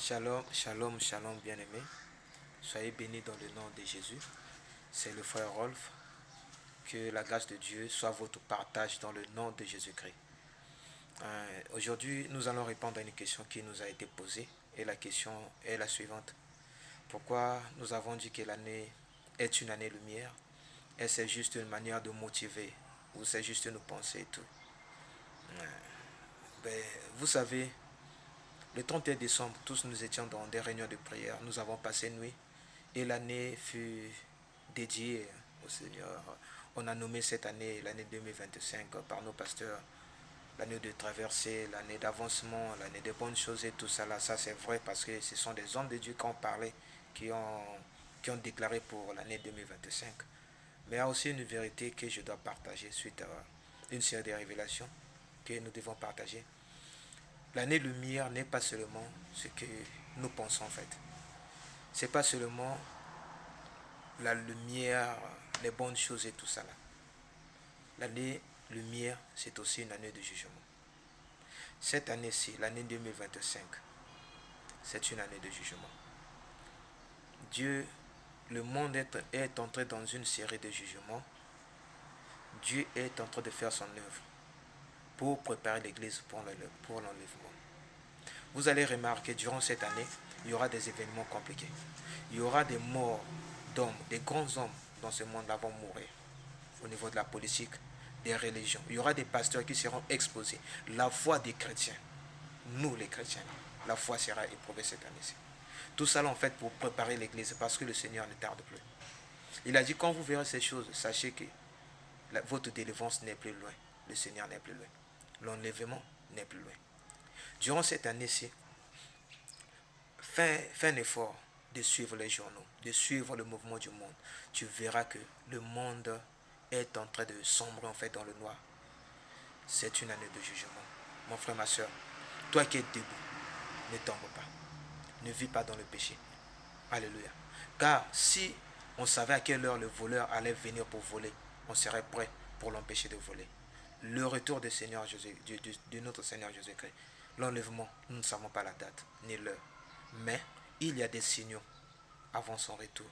Shalom, shalom, shalom, bien-aimés. Soyez bénis dans le nom de Jésus. C'est le frère Rolf. Que la grâce de Dieu soit votre partage dans le nom de Jésus-Christ. Aujourd'hui, nous allons répondre à une question qui nous a été posée. Et la question est la suivante. Pourquoi nous avons dit que l'année est une année lumière? Et c'est juste une manière de motiver? Ou c'est juste une pensée et tout? Vous savez, le 31 décembre, tous nous étions dans des réunions de prière. Nous avons passé nuit et l'année fut dédiée au Seigneur. On a nommé cette année l'année 2025 par nos pasteurs. L'année de traversée, l'année d'avancement, l'année de bonnes choses et tout ça. Là, ça c'est vrai parce que ce sont des hommes de Dieu qui ont parlé, qui ont déclaré pour l'année 2025. Mais il y a aussi une vérité que je dois partager suite à une série de révélations que nous devons partager. L'année lumière n'est pas seulement ce que nous pensons en fait. C'est pas seulement la lumière, les bonnes choses et tout ça là. L'année lumière, c'est aussi une année de jugement. Cette année-ci, l'année 2025, c'est une année de jugement. Dieu, le monde est entré dans une série de jugements. Dieu est en train de faire son œuvre pour préparer l'Église pour l'enlèvement. Vous allez remarquer, durant cette année, il y aura des événements compliqués. Il y aura des morts d'hommes, des grands hommes dans ce monde-là vont mourir. Au niveau de la politique, des religions. Il y aura des pasteurs qui seront exposés. La foi des chrétiens, nous les chrétiens, la foi sera éprouvée cette année-ci. Tout ça en fait pour préparer l'Église parce que le Seigneur ne tarde plus. Il a dit, quand vous verrez ces choses, sachez que votre délivrance n'est plus loin. Le Seigneur n'est plus loin. L'enlèvement n'est plus loin. Durant cette année-ci, fais un effort de suivre les journaux, de suivre le mouvement du monde. Tu verras que le monde est en train de sombrer en fait dans le noir. C'est une année de jugement. Mon frère, ma soeur, toi qui es debout, ne tombe pas. Ne vis pas dans le péché. Alléluia. Car si on savait à quelle heure le voleur allait venir pour voler, on serait prêt pour l'empêcher de voler. Le retour de notre Seigneur Jésus-Christ, l'enlèvement, nous ne savons pas la date ni l'heure. Mais il y a des signaux avant son retour.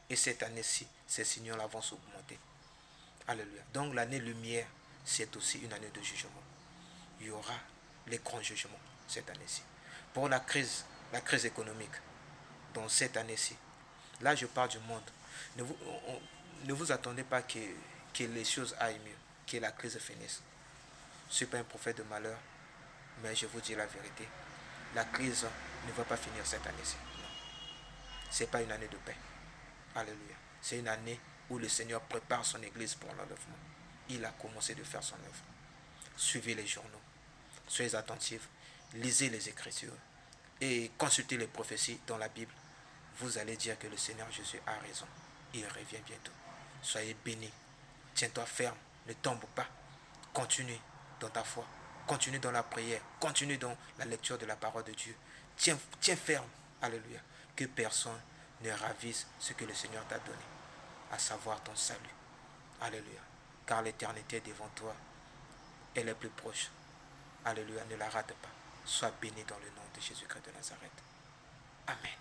Et cette année-ci, ces signaux-là vont s'augmenter. Alléluia. Donc l'année lumière, c'est aussi une année de jugement. Il y aura les grands jugements cette année-ci. Pour la crise économique, dans cette année-ci, là je parle du monde. Ne vous attendez pas que les choses aillent mieux, que la crise finisse. Je ne suis pas un prophète de malheur, mais je vous dis la vérité. La crise ne va pas finir cette année-ci. Non. Ce n'est pas une année de paix. Alléluia. C'est une année où le Seigneur prépare son Église pour l'enlèvement. Il a commencé de faire son œuvre. Suivez les journaux. Soyez attentifs. Lisez les Écritures. Et consultez les prophéties dans la Bible. Vous allez dire que le Seigneur Jésus a raison. Il revient bientôt. Soyez bénis. Tiens-toi ferme. Ne tombe pas. Continue dans ta foi. Continue dans la prière. Continue dans la lecture de la parole de Dieu. Tiens ferme. Alléluia. Que personne ne ravisse ce que le Seigneur t'a donné. À savoir ton salut. Alléluia. Car l'éternité est devant toi. Elle est plus proche. Alléluia. Ne la rate pas. Sois béni dans le nom de Jésus-Christ de Nazareth. Amen.